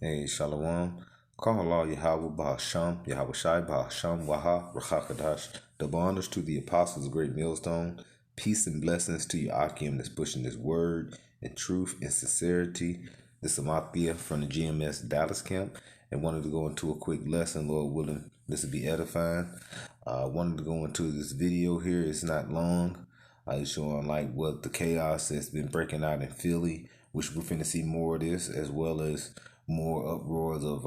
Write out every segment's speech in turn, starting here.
Hey, Shalom. Call Allah Yahweh Bahasham, Yahweh Shai Bahasham, Waha, Rachakadash. Double honors to the apostles of Great Millstone. Peace and blessings to your Akim that's pushing this word and truth and sincerity. This is Amathia from the GMS Dallas camp and wanted to go into a quick lesson, Lord willing. This will be edifying. Wanted to go into this video here. It's not long. It's showing like what the chaos that's been breaking out in Philly, which we're finna see more of this, as well as more uproars of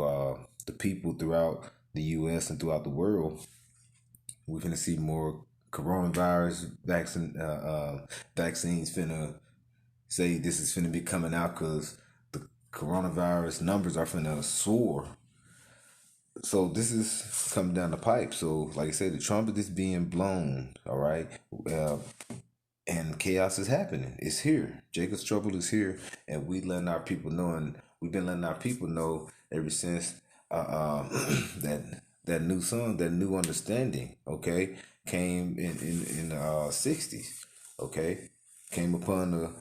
the people throughout the U.S. and throughout the world. We're finna see more coronavirus vaccines finna say this is finna be coming out because the coronavirus numbers are finna soar. So this is coming down the pipe. So like I said, the trumpet is being blown, all right? And chaos is happening. It's here. Jacob's trouble is here, and we letting our people know, and we've been letting our people know ever since that new song, that new understanding, okay, came in the 60s, okay, came upon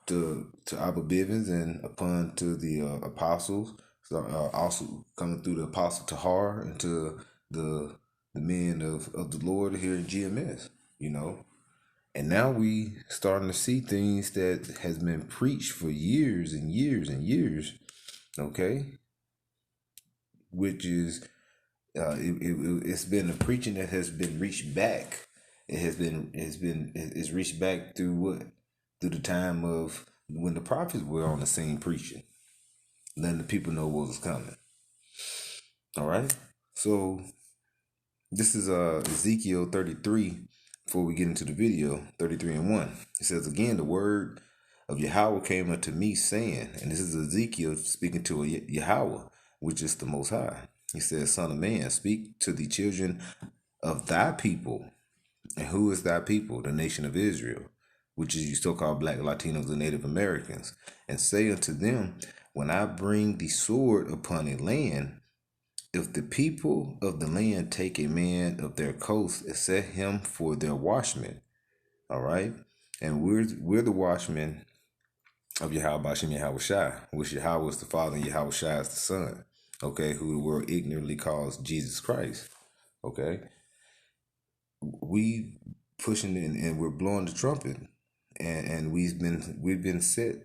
to Abba Bivens and upon to the apostles, also coming through the apostle Tahar and to the men of the Lord here in GMS, you know. And now we starting to see things that has been preached for years and years and years, okay? Which is, it's been a preaching that has been reached back. It's reached back through what? Through the time of when the prophets were on the scene preaching, letting the people know what was coming. All right? So this is Ezekiel 33. Before we get into the video, 33:1, it says, again, the word of Yahweh came unto me, saying, and this is Ezekiel speaking to Yahweh, which is the Most High. He says, son of man, speak to the children of thy people. And who is thy people? The nation of Israel, which is you so-called Black Latinos and Native Americans. And say unto them, when I bring the sword upon a land, if the people of the land take a man of their coast and set him for their watchman, all right? And we're the watchmen of Yahweh Bashem Yahweh Shai, which Yahweh is the Father and Yahweh Shai is the Son, okay? Who the world ignorantly calls Jesus Christ, okay? We pushing in and we're blowing the trumpet, and we've been set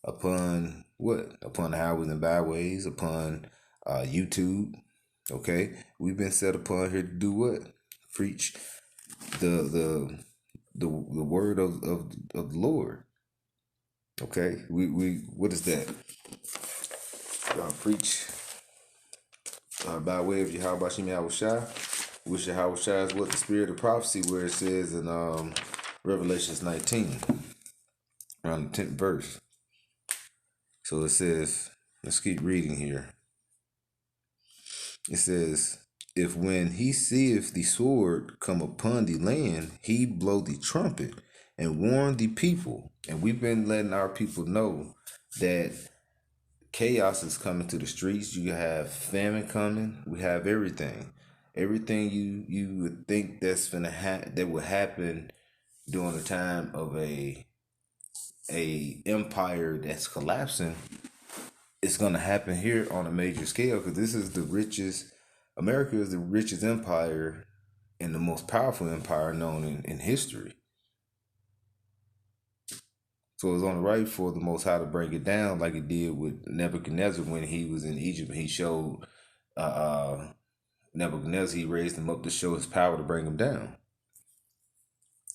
upon what? Upon the highways and byways, upon YouTube. Okay, we've been set upon here to do what? Preach the word of the Lord. Okay, we what is that? Preach by way of Yahweh Bashem Yahweh Shai, which Yahweh Shai is what? The spirit of prophecy, where it says in Revelations 19, around the 10th verse. So it says, let's keep reading here. It says, if when he seeth the sword come upon the land, he blow the trumpet and warn the people. And we've been letting our people know that chaos is coming to the streets. You have famine coming. We have everything. Everything you would think that's that would happen during the time of a empire that's collapsing. It's going to happen here on a major scale, because this is the richest. America is the richest empire and the most powerful empire known in history. So it's on the right for the Most High to break it down, like it did with Nebuchadnezzar when he was in Egypt. He showed Nebuchadnezzar, he raised him up to show his power to bring him down.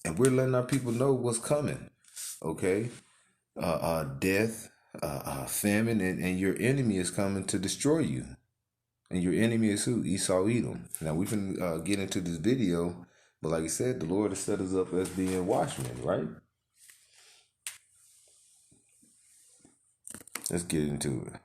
And we're letting our people know what's coming. Okay, death. Famine, and your enemy is coming to destroy you. And your enemy is who? Esau, Edom. Now we can get into this video, but like I said, the Lord has set us up as being watchmen, right? Let's get into it.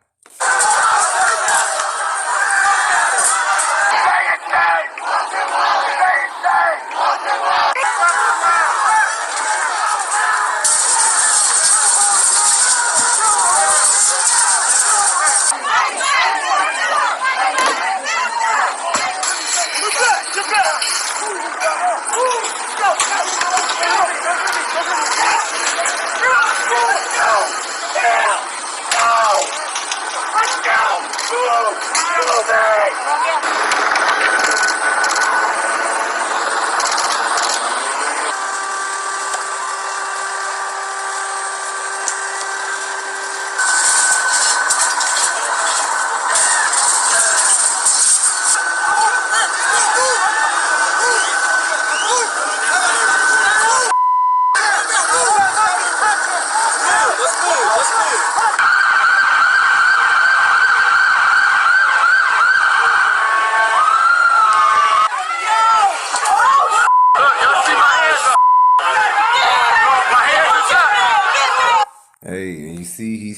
Hey, and you see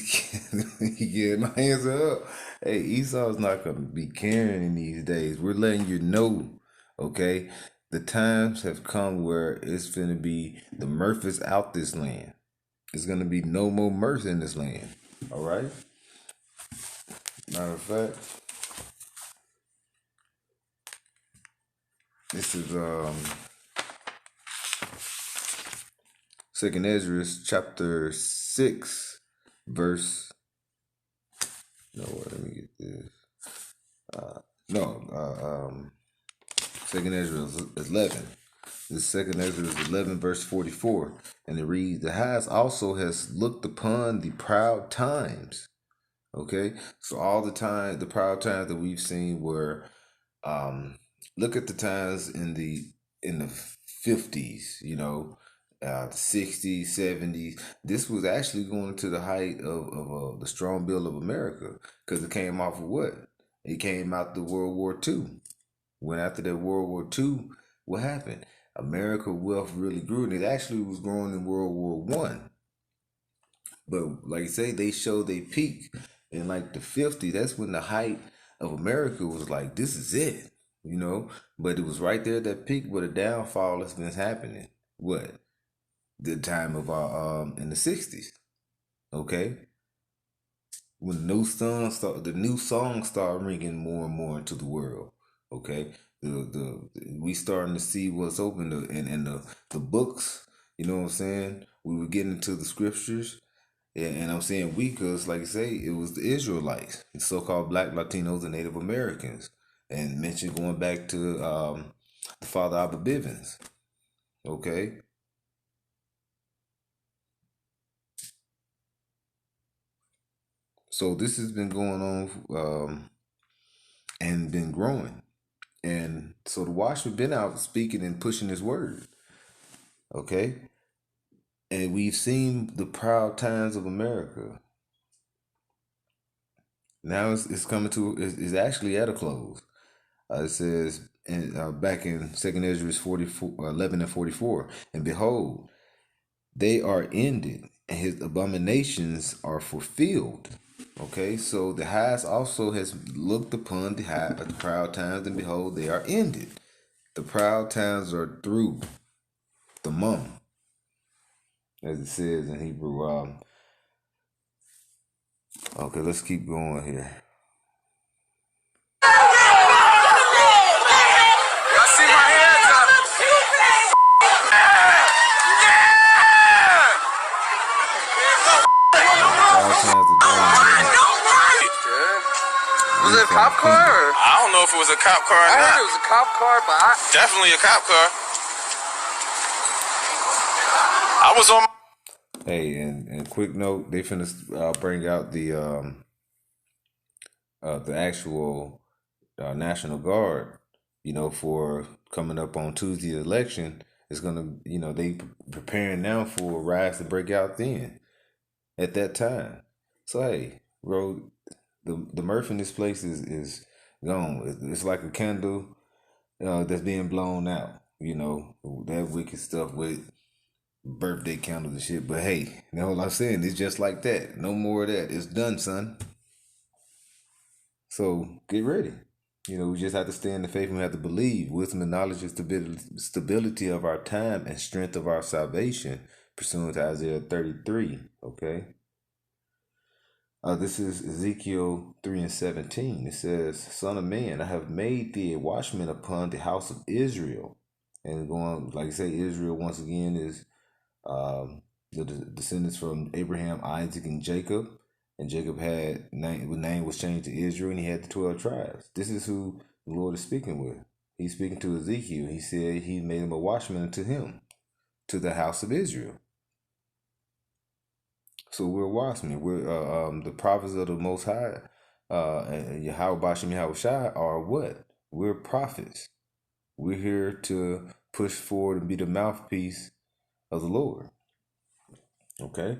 he getting my hands up. Hey, Esau's not gonna be caring in these days. We're letting you know, okay? The times have come where it's gonna be the mirth is out this land. It's gonna be no more mirth in this land. All right. Matter of fact, this is Second Ezra chapter 6, verse. No, let me get this. Second Ezra is 11. This Second Ezra is 11, verse 44, and it reads, "The highest also has looked upon the proud times." Okay, so all the proud times that we've seen were, look at the times in the 50s, the 60s, 70s. This was actually going to the height of the strong build of America, because it came off of what? It came out the World War II. When after that World War II, what happened? America wealth really grew, and it actually was growing in World War One. But like I say, they showed they peak in like the 50s. That's when the height of America was like, this is it. But it was right there at that peak where the downfall has been happening. What? The time of our in the 60s. Okay? When the new songs start ringing more and more into the world. Okay? We starting to see what's open in the books, you know what I'm saying? We were getting into the scriptures. Yeah, and I'm saying we because, like I say, it was the Israelites, the so-called Black Latinos and Native Americans, and mentioned going back to the Father Abba Bivens. Okay, so this has been going on and been growing, and so the Watchman been out speaking and pushing his word. Okay, and we've seen the proud times of America. Now it's coming to it's actually at a close. It says back in Second Ezra 11 and 44, and behold, they are ended, and his abominations are fulfilled. Okay, so the highest also has looked upon the proud times, and behold, they are ended. The proud times are through. The mum, as it says in Hebrew. Okay, let's keep going here. Was it a cop car? I don't know if it was a cop car or not. I heard it was a cop car, but definitely a cop car. I was on. Hey, and quick note, they finna bring out the actual National Guard. For coming up on Tuesday's election, it's gonna, they preparing now for riots to break out then at that time. So hey, bro, the mirth in this place is gone. It's like a candle that's being blown out. That wicked stuff with birthday candles and shit. But hey, all I'm saying is just like that. No more of that. It's done, son. So get ready. We just have to stay in the faith and we have to believe. Wisdom and knowledge is stability of our time and strength of our salvation, pursuant to Isaiah 33. Okay. This is Ezekiel 3 and 17. It says, "Son of man, I have made thee a watchman upon the house of Israel." And going, like I say, Israel once again is the descendants from Abraham, Isaac, and Jacob. And Jacob had the name was changed to Israel, and he had the 12 tribes. This is who the Lord is speaking with. He's speaking to Ezekiel. He said he made him a watchman unto him, to the house of Israel. So we're watchmen. We're the prophets of the Most High, and Yahweh Bashem Yahweh Shai are what? We're prophets. We're here to push forward and be the mouthpiece of the Lord. Okay?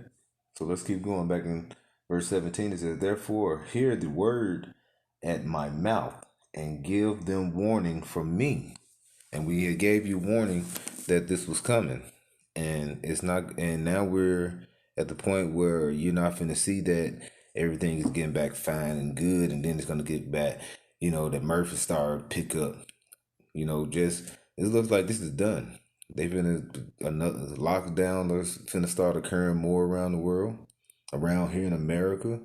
So let's keep going. Back in verse 17, it says, therefore, hear the word at my mouth and give them warning from me. And we gave you warning that this was coming. And it's not, and now we're at the point where you're not finna see that everything is getting back fine and good, and then it's gonna get back, that Murphy star pick up. Just it looks like this is done. They've been another lockdown that's finna start occurring more around the world, around here in America,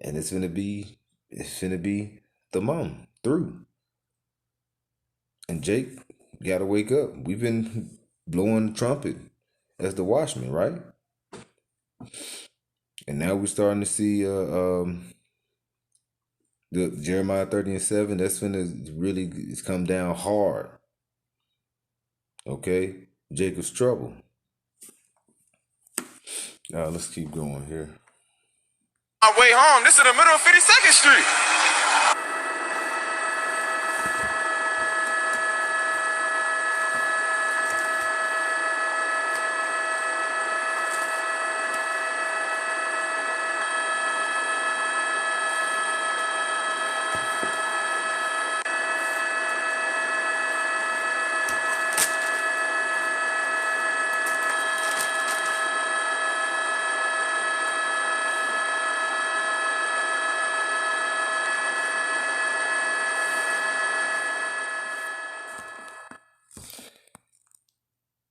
and it's finna be the mom through. And Jake gotta wake up. We've been blowing the trumpet as the watchman, right? And now we're starting to see the Jeremiah 30:7. That's finna really it's come down hard. Okay, Jacob's trouble. Let's keep going here. On my way home, this is the middle of 52nd Street.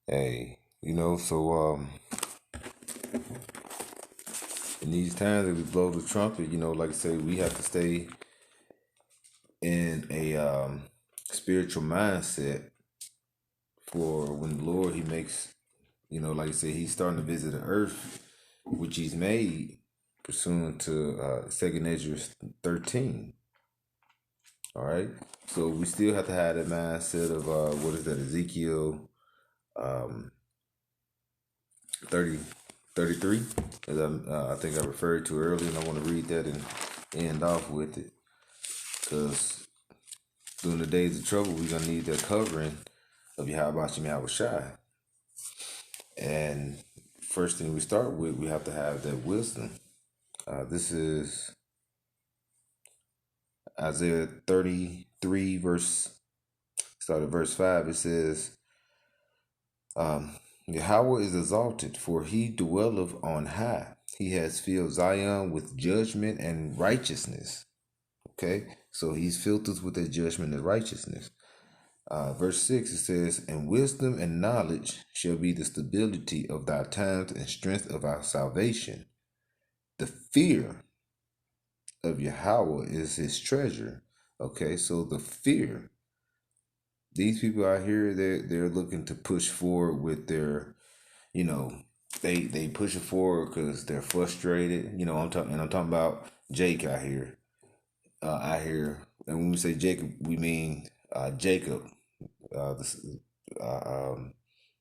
Hey, so in these times that we blow the trumpet, like I say, we have to stay in a spiritual mindset for when the Lord, he makes, like I say, he's starting to visit the earth, which he's made pursuant to 2nd Ezra 13. All right. So we still have to have that mindset of what is that, Ezekiel 33, as I think I referred to earlier, and I want to read that and end off with it, because during the days of trouble, we're gonna need that covering of Yahweh Bashem Yahweh Shai. And first thing we start with, we have to have that wisdom. This is Isaiah 33, start at verse 5. It says, Yahweh is exalted, for he dwelleth on high. He has filled Zion with judgment and righteousness. Okay, so he's filled us with that judgment and righteousness. Verse 6, it says, and wisdom and knowledge shall be the stability of thy times and strength of our salvation. The fear of Yahweh is his treasure. Okay, so the fear. These people out here, they're looking to push forward with their, they push it forward because they're frustrated. I'm talking about Jake out here. And when we say Jacob, we mean Jacob, the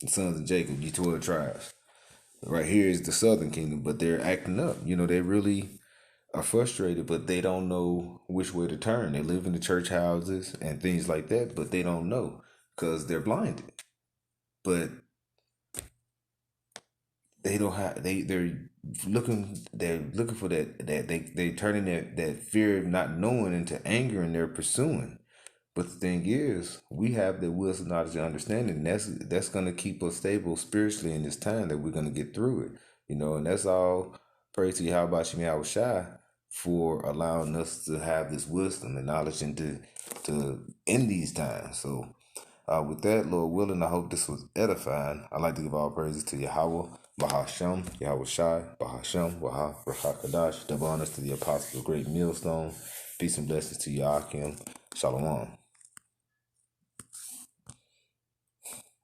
sons of Jacob, you 12 tribes. Right here is the southern kingdom, but they're acting up. They really are frustrated, but they don't know which way to turn. They live in the church houses and things like that, but they don't know because they're blinded. But they don't have. They're looking for that. They turning that fear of not knowing into anger, and they're pursuing. But the thing is, we have the wisdom, knowledge, and understanding. And that's going to keep us stable spiritually in this time that we're going to get through it. And that's all. Praise to Yahweh Bashem Yahweh Shai for allowing us to have this wisdom and knowledge and to end these times. So with that, Lord willing, I hope this was edifying. I'd like to give all praises to Yahweh, Bahashem, Yahweh Shai, Bahashem, Waha, Rakakadash, double honors to the apostles of Great Millstone. Peace and blessings to Yakim. Shalom.